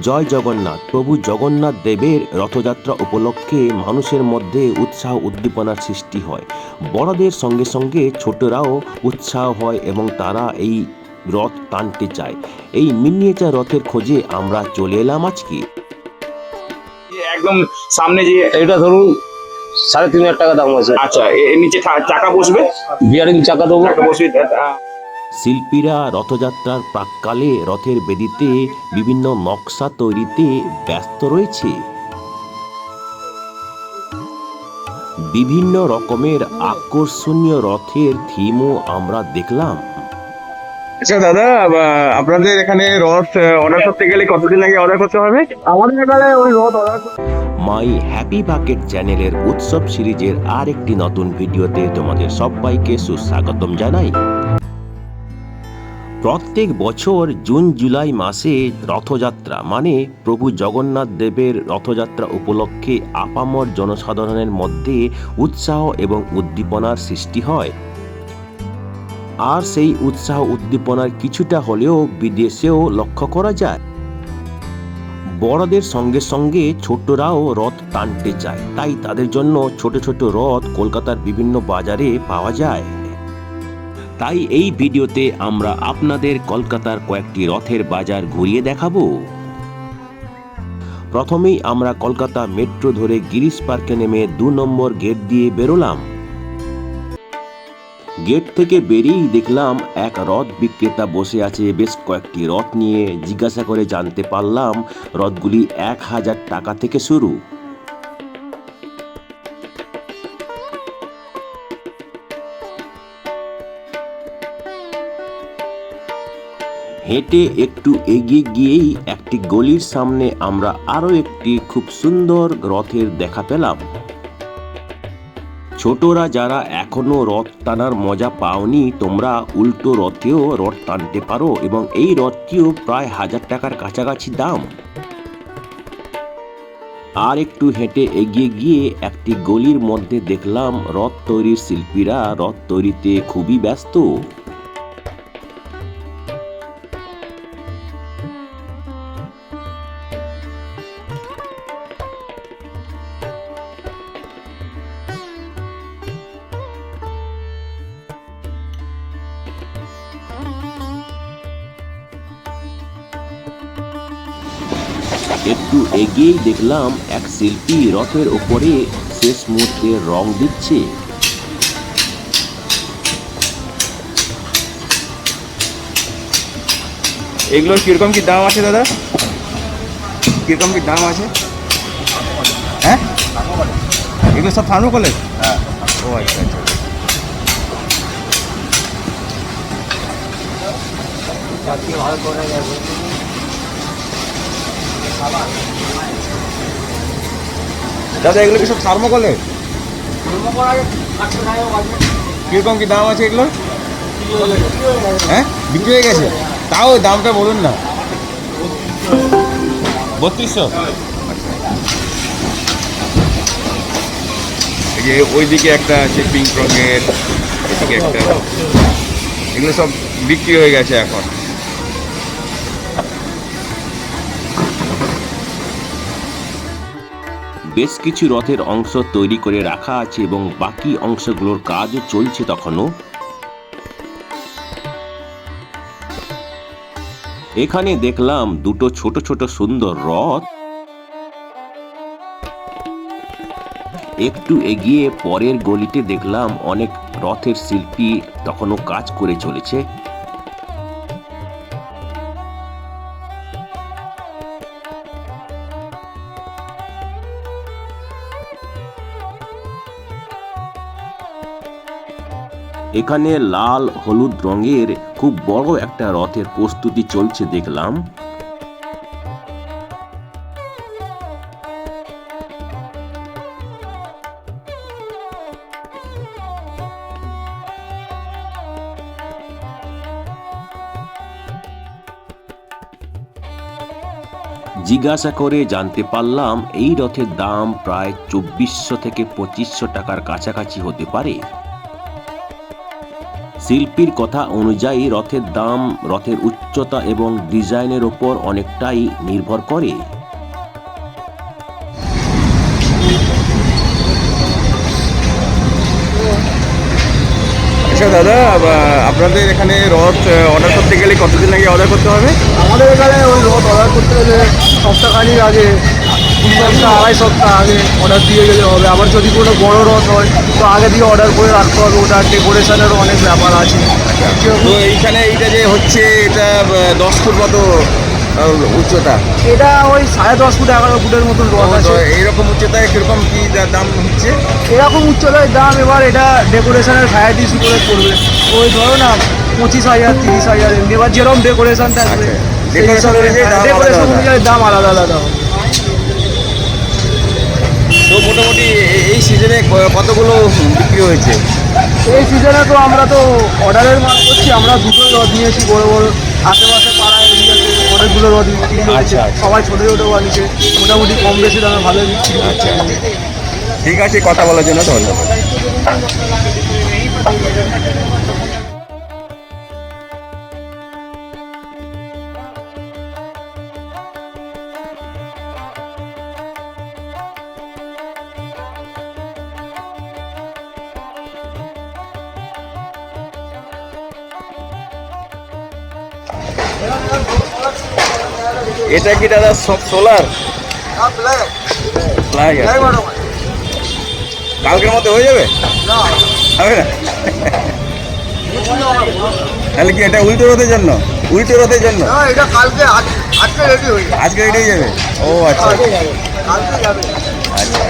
জয় জগন্নাথ। প্রভু জগন্নাথ দেবের রথযাত্রা উপলক্ষে মানুষের মধ্যে উৎসাহ উদ্দীপনার সৃষ্টি হয়। বড়দের সঙ্গে সঙ্গে ছোটরাও উৎসাহ হয় এবং তারা এই রথ টানতে চায়। এই মিনিয়েচার রথের খোঁজে আমরা চলে এলাম আজকে। একদম সামনে যে এটা ধরুন 3,500 টাকা দাম আছে। আচ্ছা, এর নিচে চাকা বসবে, বিয়ারিং চাকা দেবো। চাকা বসবে। শিল্পীরা রথযাত্রার প্রাক্কালে রথের বেদিতে বিভিন্ন নকশা তৈরিতে ব্যস্ত রয়েছে। বিভিন্ন রকমের আকর্ষণীয় রথের থিমও আমরা দেখলাম। আচ্ছা দাদা, আপনাদের এখানে রথ অর্ডার করতে গেলে কতদিন আগে অর্ডার করতে হবে? আমাদের এখানে ওই রথ অর্ডার মাই হ্যাপি বাকেট চ্যানেলের উৎসব সিরিজের আর একটি নতুন ভিডিওতে তোমাদের সবাইকে সুস্বাগতম জানাই। প্রত্যেক বছর জুন জুলাই মাসে রথযাত্রা মানে প্রভু জগন্নাথ দেবের রথযাত্রা উপলক্ষে আপামর জনসাধারণের মধ্যে উৎসাহ এবং উদ্দীপনার সৃষ্টি হয়। আর সেই উৎসাহ উদ্দীপনার কিছুটা হলেও বিদেশেও লক্ষ্য করা যায়। বড়দের সঙ্গে সঙ্গে ছোটরাও রথ টানতে চায়, তাই তাদের জন্য ছোট ছোট রথ কলকাতার বিভিন্ন বাজারে পাওয়া যায়। তাই এই ভিডিওতে আমরা আপনাদের কলকাতার কয়েকটি রথের বাজার ঘুরিয়ে দেখাবো। প্রথমেই আমরা কলকাতা মেট্রো ধরে গিরিশ পার্কে নেমে 2 নম্বর গেট দিয়ে বেরোলাম। গেট থেকে বেরিয়েই দেখলাম এক রথ বিক্রেতা বসে আছে বেশ কয়েকটি রথ নিয়ে। জিজ্ঞাসা করে জানতে পারলাম রথগুলি 1000 টাকা থেকে শুরু। হেঁটে একটু এগিয়ে গিয়েই একটি গলির সামনে আমরা আরো একটি খুব সুন্দর রথের দেখা পেলাম। ছোটরা যারা এখনো রথ টানার মজা পাওনি, তোমরা উল্টো রথেও রথ টানতে পারো এবং এই রথটিও প্রায় 1000 টাকার কাছাকাছি দাম। আর একটু হেঁটে এগিয়ে গিয়ে একটি গলির মধ্যে দেখলাম রথ তৈরির শিল্পীরা রথ তৈরিতে খুবই ব্যস্ত। একটু এগিয়েই দেখলাম এক শিল্পী রথের ওপরে শেষ মুহূর্তে রং দিচ্ছে। এগুলোর কিরকম কি দাম আছে দাদা? কিরকম কি দাম আছে? হ্যাঁ, এগুলো সব থার্মোকলের? ও আচ্ছা আচ্ছা। দাদা এগুলো কি সব থার্মোকলের? কিরকম কি দাম আছে এগুলো? হ্যাঁ, বিক্রি হয়ে গেছে? তাও দামটা বলুন না। 3200। এই যে ওইদিকে একটা আছে পিঙ্ক রঙের, এদিকে একটা, এগুলো সব বিক্রি হয়ে গেছে এখন। বেশ কিছু রথের অংশ তৈরি করে রাখা আছে এবং বাকি অংশগুলোর কাজও চলছে তখনও। এখানে দেখলাম দুটো ছোট ছোট সুন্দর রথ। একটু এগিয়ে পরের গলিতে দেখলাম অনেক রথের শিল্পী তখনও কাজ করে চলেছে। এখানে লাল হলুদ রঙের খুব বড় একটা রথের প্রস্তুতি চলছে দেখলাম। জিজ্ঞাসা করে জানতে পারলাম এই রথের দাম প্রায় 2400 থেকে 2500 টাকার কাছাকাছি হতে পারে। শিল্পীর কথা অনুযায়ী রথের দাম রথের উচ্চতা এবং ডিজাইনের ওপর অনেকটাই নির্ভর করে। আচ্ছা দাদা, আপনাদের এখানে রথ অর্ডার করতে গেলে কতদিন আগে অর্ডার করতে হবে? আমাদের এখানে ওই রথ অর্ডার করতে গেলে সপ্তাহখানিক আগে, 2 সপ্তাহ 2.5 সপ্তাহ আগে অর্ডার দিয়ে গেলে হবে। আবার যদি কোনো বড় রথ হয় তো আগে দিয়ে অর্ডার করে রাখতে হবে, ওটা ডেকোরেশনেরও অনেক ব্যাপার আছে। তো এইখানে এইটা যে হচ্ছে এটা 10 ফুট মতো উচ্চতা। এটা ওই 10.5 ফুট 11 ফুটের মতন রথ তো আছে। এইরকম উচ্চতায় কিরকম কি দাম হচ্ছে? এরকম উচ্চতার দাম এবার এটা ডেকোরেশনের ভ্যারাইটিস উপরে পড়বে। ওই ধরো না 25,000 30,000 এমনি, এবার যেরকম ডেকোরেশন থাকবে Decoration অনুযায়ী দাম আলাদা ডেকোরেশন আলাদা। অনুযায়ী দাম আলাদা আলাদা হবে। তো মোটামুটি এই সিজনে কতগুলো বিক্রি হয়েছে? এই সিজনে তো আমরা তো অর্ডারের মাল করছি, আমরা দুটোই রথ নিয়েছি বড় বড়, আশেপাশে পাড়ায় এরিয়াতে অনেকগুলো রথ বিক্রি হয়েছে। আচ্ছা। সবাই ছোটো ছোটো বানিয়েছে, মোটামুটি কম বেশি দামে ভালো বিক্রি হচ্ছে। ঠিক আছে, কথা বলার জন্য ধন্যবাদ। এটা কি দাদা সব সোলার? কালকের মধ্যে হয়ে যাবে? হবে না? তাহলে কি এটা উল্টো রথের জন্য? উল্টো রথের জন্য এটা কালকে আজকে রেডি হয়ে যাবে। আজকে রেডি হয়ে যাবে? ও আচ্ছা কালকে যাবে। আচ্ছা।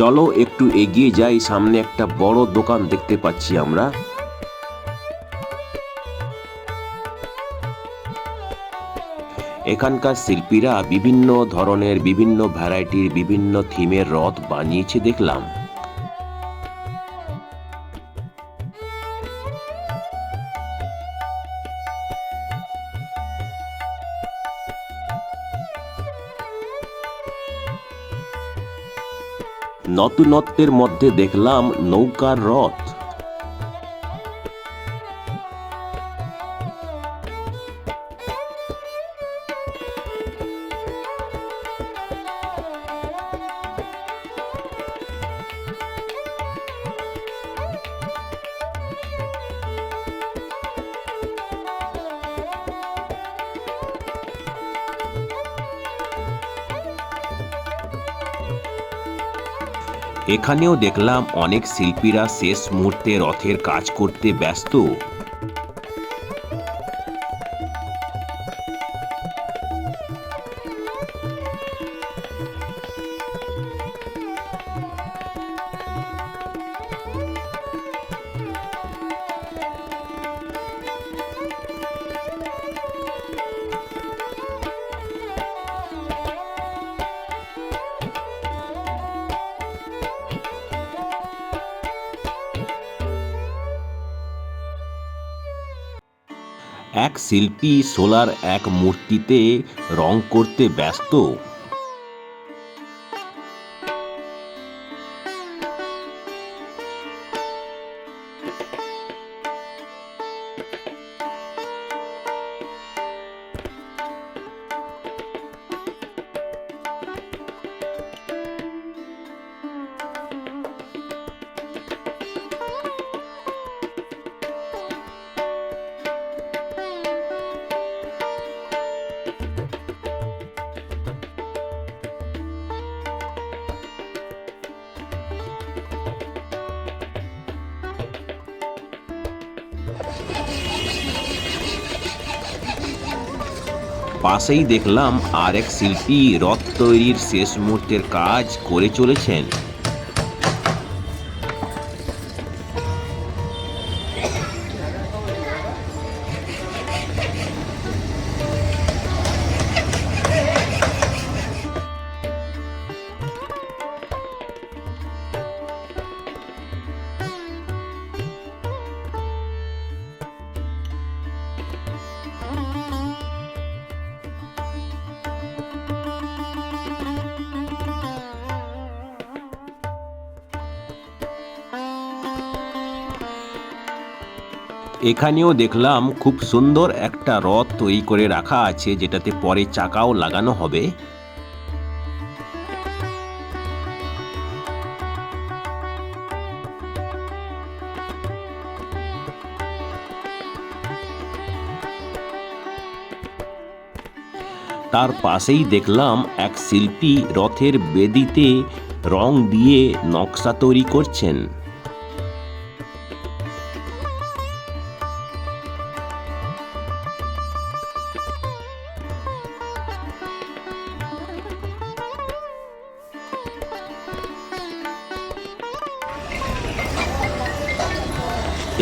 চলো একটু এগিয়ে যাই, সামনে একটা বড় দোকান দেখতে পাচ্ছি আমরা। এখানকার শিল্পীরা বিভিন্ন ধরনের বিভিন্ন ভ্যারাইটির বিভিন্ন থিমের রথ বানিয়েছে দেখলাম। নতুনত্বের মধ্যে দেখলাম নৌকার রথ। এখানেও দেখলাম অনেক শিল্পীরা শেষ মুহূর্তে রথের কাজ করতে ব্যস্ত। এক শিল্পী সোলার এক মূর্তিতে রং করতে ব্যস্ত। পাশেই দেখলাম আর এক শিল্পী রথ তৈরির শেষ মুহূর্তের কাজ করে চলেছেন। এখানেও দেখলাম খুব সুন্দর একটা রথ তৈরি করে রাখা আছে, যেটাতে পরে চাকাও লাগানো হবে। তার পাশেই দেখলাম এক শিল্পী রথের বেদিতে রং দিয়ে নকশা তৈরি করছেন।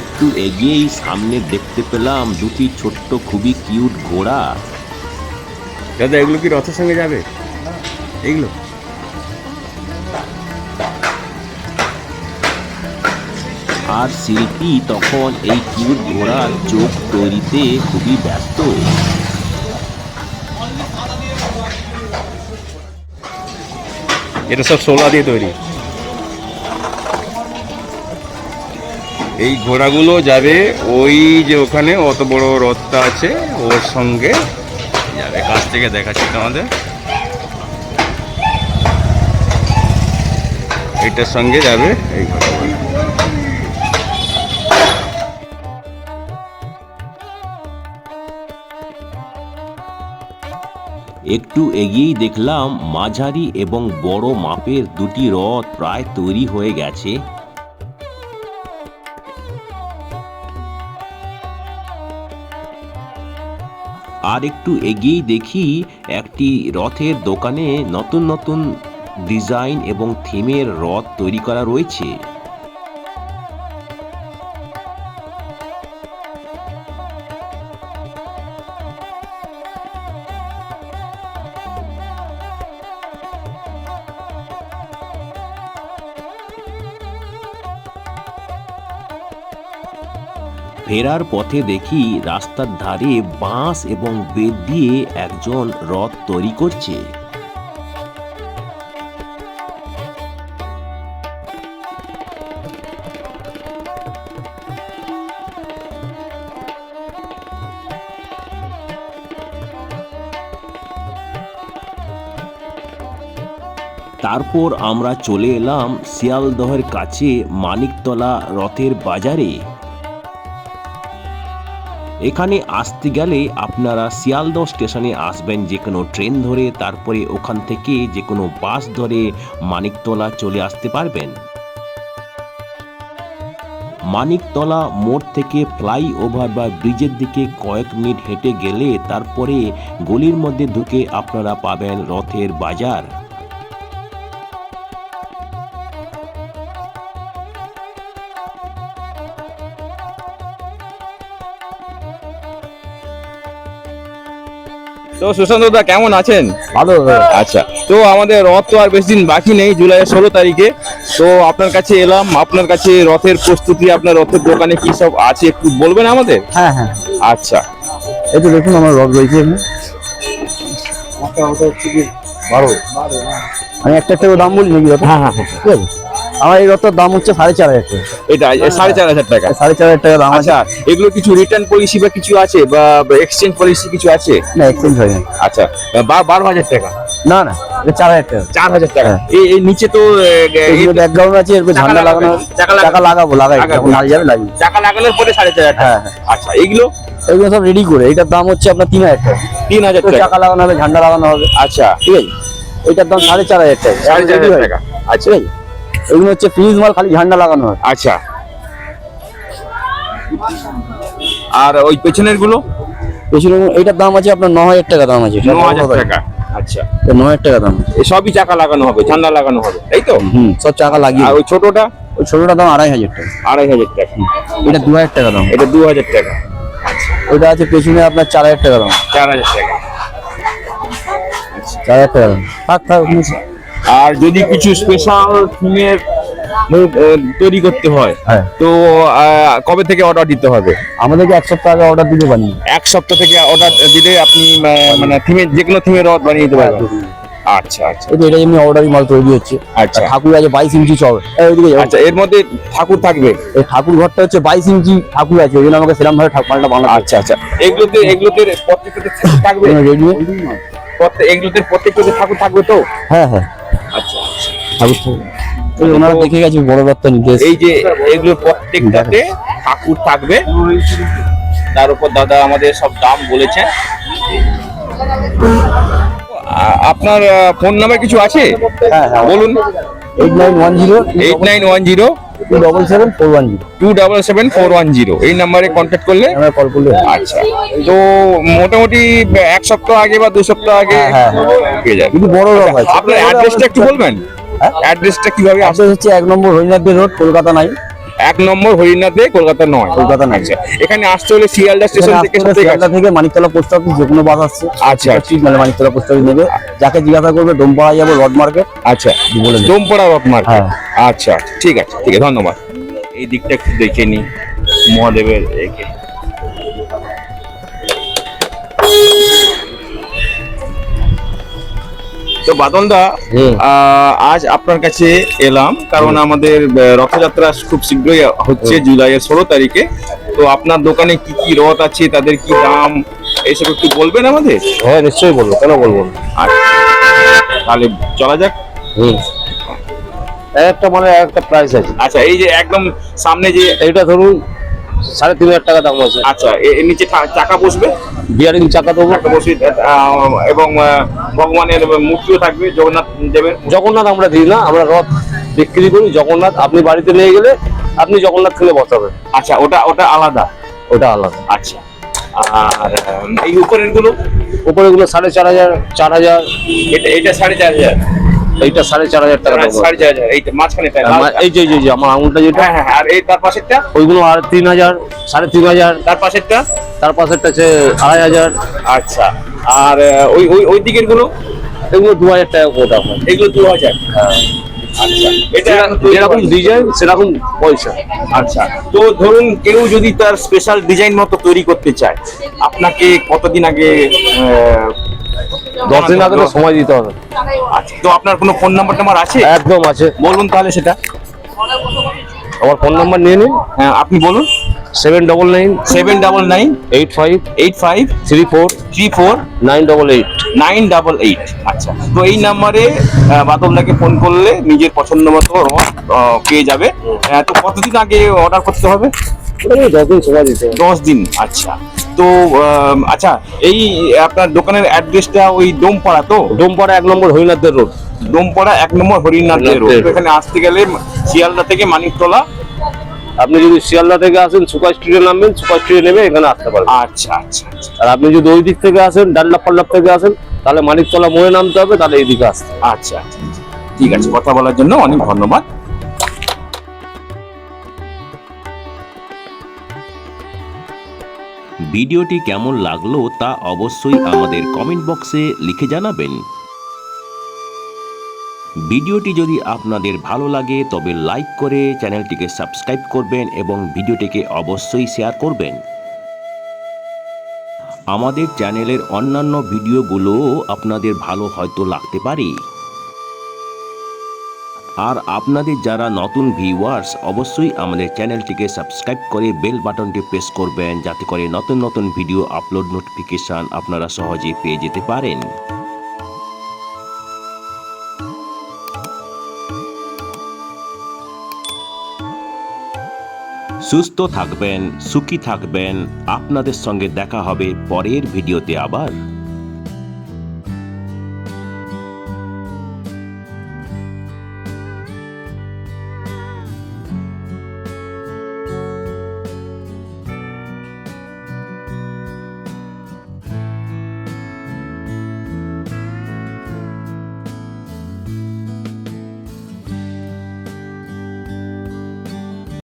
একটু এগিয়েই সামনে দেখতে পেলাম দুটি ছোট্ট খুবই কিউট ঘোড়া। দাদা এগুলো কি রথের সঙ্গে যাবে? এগুলো আর শিল্পী তখন এই কিউট ঘোড়ার চোখ তৈরিতে খুবই ব্যস্ত। এটা সব শোলা দিয়ে তৈরি। এই ঘোড়াগুলো যাবে ওই যে ওখানে অত বড় রথটা আছে ওর সঙ্গে যাবে। কাছ থেকে দেখাচ্ছি তোমাদের, এটার সঙ্গে যাবে এই ঘোড়াগুলো। একটু এগিয়েই দেখলাম মাঝারি এবং বড় মাপের দুটি রথ প্রায় তৈরি হয়ে গেছে। আর একটু এগিয়েই দেখি একটি রথের দোকানে নতুন নতুন ডিজাইন এবং থিমের রথ তৈরি করা রয়েছে। ফেরার পথে দেখি রাস্তার ধারে বাঁশ এবং বেত দিয়ে একজন রথ তৈরি করছে। তারপর আমরা চলে এলাম শিয়ালদহের কাছে মানিকতলা রথের বাজারে। এখানে আসতে গেলে আপনারা শিয়ালদহ স্টেশনে আসবেন যে কোনো ট্রেন ধরে, তারপরে ওখান থেকে যে কোনো বাস ধরে মানিকতলা চলে আসতে পারবেন। মানিকতলা মোড় থেকে ফ্লাইওভার বা ব্রিজের দিকে কয়েক মিনিট হেঁটে গেলে তারপরে গলির মধ্যে ঢুকে আপনারা পাবেন রথের বাজার। তো সুশান্ত দা কেমন আছেন? ভালো। আচ্ছা, তো আমাদের রথ তো আর বেশি দিন বাকি নেই, জুলাইয়ের 16 তারিখে। তো আপনার কাছে এলাম, আপনার কাছে রথের প্রস্তুতি, আপনার রথের দোকানে কি সব আছে একটু বলবেন আমাদের? হ্যাঁ হ্যাঁ, আচ্ছা, এই তো দেখুন আমার রথ রয়েছে এখানে। আমি একটা একটা দাম বলি নাকি? হ্যাঁ হ্যাঁ হ্যাঁ, ঠিক আছে। আমার এই রথটার দাম হচ্ছে 4,500 টাকা। এটা 4,500 টাকা। 4,500 টাকা দাম আছে। আচ্ছা, এগুলো কিছু রিটার্ন পলিসি বা কিছু আছে বা এক্সচেঞ্জ পলিসি কিছু আছে? না, এক্সচেঞ্জ হয় না। আচ্ছা, 12,000 টাকা? না না, এটা 4,000 টাকা। 4,000 টাকা। এই নিচে তো ব্যাকগ্রাউন্ড আছে, এরপর ঝান্ডা লাগানো হবে। চাকা লাগাবো, লাগাই যখন মাল যাবে লাগবে। চাকা লাগানোর পরে 4,500 টাকা। হ্যাঁ। আচ্ছা, এগুলো সব রেডি করে এটার দাম হচ্ছে আপনার 3,000 টাকা। 3,000 টাকা। চাকা লাগানো হবে, ঝান্ডা লাগানো হবে। আচ্ছা, ঠিক আছে, এটার দাম 4,500 টাকা। 4,500 টাকা। আচ্ছা, এগুলো হচ্ছে ফিনিশ মাল, খালি ঝান্ডা লাগানো হবে। আচ্ছা, আর ওই পেছনের গুলো? পেছনে এটার দাম আছে আপনার 9,000 টাকা দাম আছে। 9,000 টাকা। আচ্ছা, 9,000 টাকা দাম আছে। এই সবই চাকা লাগানো হবে, ঝান্ডা লাগানো হবে, তাই তো? সব চাকা লাগিয়ে। আর ওই ছোটটা? ওই ছোটটার দাম 2,500 টাকা। 2,500 টাকা। এটা 2,000 টাকা দাম। এটা 2,000 টাকা। ওটা আছে পেছনে আপনার 4,000 টাকা দাম। 4,000 টাকা। 4,000 টাকা দাম। থাক। আর যদি কিছু স্পেশাল থিমের তৈরি করতে হয়, হ্যাঁ, তো কবে থেকে অর্ডার দিতে হবে? আমাদেরকে 1 সপ্তাহ আগে অর্ডার দিতে পারি। 1 সপ্তাহ থেকে অর্ডার দিলে আপনি মানে থিমের যে কোনো থিমের রথ বানিয়ে দিতে পারবেন। আচ্ছা আচ্ছা এই তো এটা এমনি অর্ডারি মাল তৈরি হচ্ছে। আচ্ছা। আর ঠাকুর আছে 22 ইঞ্চি চড়, ওইদিকে যাও। আচ্ছা, এর মধ্যে ঠাকুর থাকবে। এই ঠাকুর ঘরটা হচ্ছে 22 ইঞ্চি ঠাকুর আছে, ওই জন্য আমাকে সেরকম ভাবে মালটা বানাতে আচ্ছা আচ্ছা, এগুলোতে প্রত্যেকটাতে ঠাকুর থাকবে। রেডিমেড। এগুলোতে প্রত্যেকটাতে ঠাকুর থাকবে তো? হ্যাঁ হ্যাঁ আচ্ছা, ঠাকুর থাকবে। ওই ওনারা দেখে গেছে বড় দত্ত নিতে এসে। এই যে এগুলো প্রত্যেকটাতে ঠাকুর থাকবে, তার উপর দাদা আমাদের সব দাম বলেছেন। আপনার ফোন নাম্বার কিছু আছে? হ্যাঁ হ্যাঁ বলুন। 8910 8910 277 277 এই নাম্বারে কন্ট্যাক্ট করলে আমরা কল করলে হবে। আচ্ছা, তো মোটামুটি এক সপ্তাহ আগে বা 2 সপ্তাহ আগে হ্যাঁ, পেয়ে যাবে। কিন্তু বড় রকম আছে। আপনার অ্যাড্রেসটা একটু বলবেন? হ্যাঁ? অ্যাড্রেসটা কিভাবে আসবে? আসলে হচ্ছে 1 নম্বর হরিনাথদের রোড, কলকাতা নাই। 1 নম্বর হরিনাথে, কলকাতা নয়। কলকাতা নাই। আচ্ছা, এখানে আসতে হলে শিয়ালদা স্টেশন থেকে সব থেকে শিয়ালদা থেকে মানিকতলা পোস্ট অফিস যে কোনো বাস আসছে। আচ্ছা, ঠিক মানে মানিকতলা পোস্ট অফিস নেবে, যাকে জিজ্ঞাসা করবে ডোমপাড়া যাবো রড মার্কেট আচ্ছা, বলে দেবে। ডোমপাড়া রথ মার্কেট। হ্যাঁ। আচ্ছা, ঠিক আছে, ধন্যবাদ। এই দিকটা একটু দেখে নি মহাদেবের একে। তো বাদলদা, আজ আপনার কাছে এলাম কারণ আমাদের রথযাত্রা খুব শীঘ্রই হচ্ছে, জুলাইয়ের 16 তারিখে। তো আপনার দোকানে কি কি রথ আছে, তাদের কি দাম, এইসব একটু বলবেন আমাদের? হ্যাঁ নিশ্চয়ই বলবো, কেন বলবো না। আচ্ছা, তাহলে চলা যাক। একটা মানে একটা প্রাইস আছে। আচ্ছা, এই যে একদম সামনে যে এইটা ধরুন 3500 টাকা দাম আছে। আচ্ছা, এর নিচে চাকা বসবে, বিয়ারিং চাকা দেবো। বসে এবং ভগবানের মূর্তিও থাকবে, জগন্নাথ দেবের। জগন্নাথ আমরা দিই না, আমরা রথ বিক্রি করি। জগন্নাথ আপনি বাড়িতে নিয়ে গেলে আপনি জগন্নাথ কিনে বসাবেন। আচ্ছা, ওটা আলাদা। ওটা আলাদা। আচ্ছা, আর এই উপরের গুলো? উপরে গুলো 4500 4000। এটা 4500। এইটা 4500 টাকা দাম। 4500। এইটা মাঝখানেটা? এই যে আমার আঙুলটা যেটা, হ্যাঁ হ্যাঁ। আর এই তার পাশেরটা? ওইগুলো আর 3000 3500। তার পাশেরটা? তার পাশেরটা আছে 2500। আচ্ছা, আর ওই দিকের গুলো? এগুলো 2000 টাকা কোটা হয়। এগুলো 2000। আচ্ছা, এটা যেরকম ডিজাইন সেরকম পয়সা। আচ্ছা, তো ধরুন কেউ যদি তার স্পেশাল ডিজাইন মতো তৈরি করতে চায়, আপনাকে কতদিন আগে 10 দিন আগে তো সময় দিতে হবে। আচ্ছা, তো আপনার কোনো ফোন নাম্বার আছে? একদম আছে। বলুন তাহলে সেটা। আমার ফোন নাম্বার নিয়ে নিন। হ্যাঁ, আপনি বলুন। 799 799 85 85 34 34 988। 988। আচ্ছা, তো এই নাম্বারে বাদলদাকে ফোন করলে নিজের পছন্দ মতো রথ পেয়ে যাবে। তো কতদিন আগে অর্ডার করতে হবে? 10 দিন সময় দিতে হবে। 10 দিন। আচ্ছা, তো আচ্ছা, এই আপনার দোকানের অ্যাড্রেসটা ওই ডোমপাড়া তো? ডোমপাড়া 1 নম্বর হরিনাথদের রোড। ডোমপাড়া 1 নম্বর হরিনাথের রোড। এখানে আসতে গেলে শিয়ালদা থেকে মানিকতলা। আপনি যদি শিয়ালদা থেকে আসেন সুপার স্ট্রিটে নামবেন, সুপার স্ট্রিটে নেমে এখানে আসতে পারবেন। আচ্ছা আচ্ছা আচ্ছা আর আপনি যদি ওই দিক থেকে আসেন, ডাল্লাপ পাল্লাপ থেকে আসেন, তাহলে মানিকতলা মোড়ে নামতে হবে, তাহলে এইদিকে আসতে। আচ্ছা আচ্ছা, ঠিক আছে। কথা বলার জন্য অনেক ধন্যবাদ। ভিডিওটি কেমন লাগলো তা অবশ্যই আমাদের কমেন্ট বক্সে লিখে জানাবেন। ভিডিওটি যদি আপনাদের ভালো লাগে তবে লাইক করে চ্যানেলটিকে সাবস্ক্রাইব করবেন এবং ভিডিওটিকে অবশ্যই শেয়ার করবেন। আমাদের চ্যানেলের অন্যান্য ভিডিওগুলো আপনাদের ভালো হয়তো লাগতে পারে। আর আপনাদের যারা নতুন ভিউয়ার্স, অবশ্যই আমাদের চ্যানেলটিকে সাবস্ক্রাইব করে বেল বাটনটি প্রেস করবেন, যাতে করে নতুন নতুন ভিডিও আপলোড নোটিফিকেশন আপনারা সহজেই পেয়ে যেতে পারেন। সুস্থ থাকবেন, সুখী থাকবেন। আপনাদের সঙ্গে দেখা হবে পরের ভিডিওতে আবার।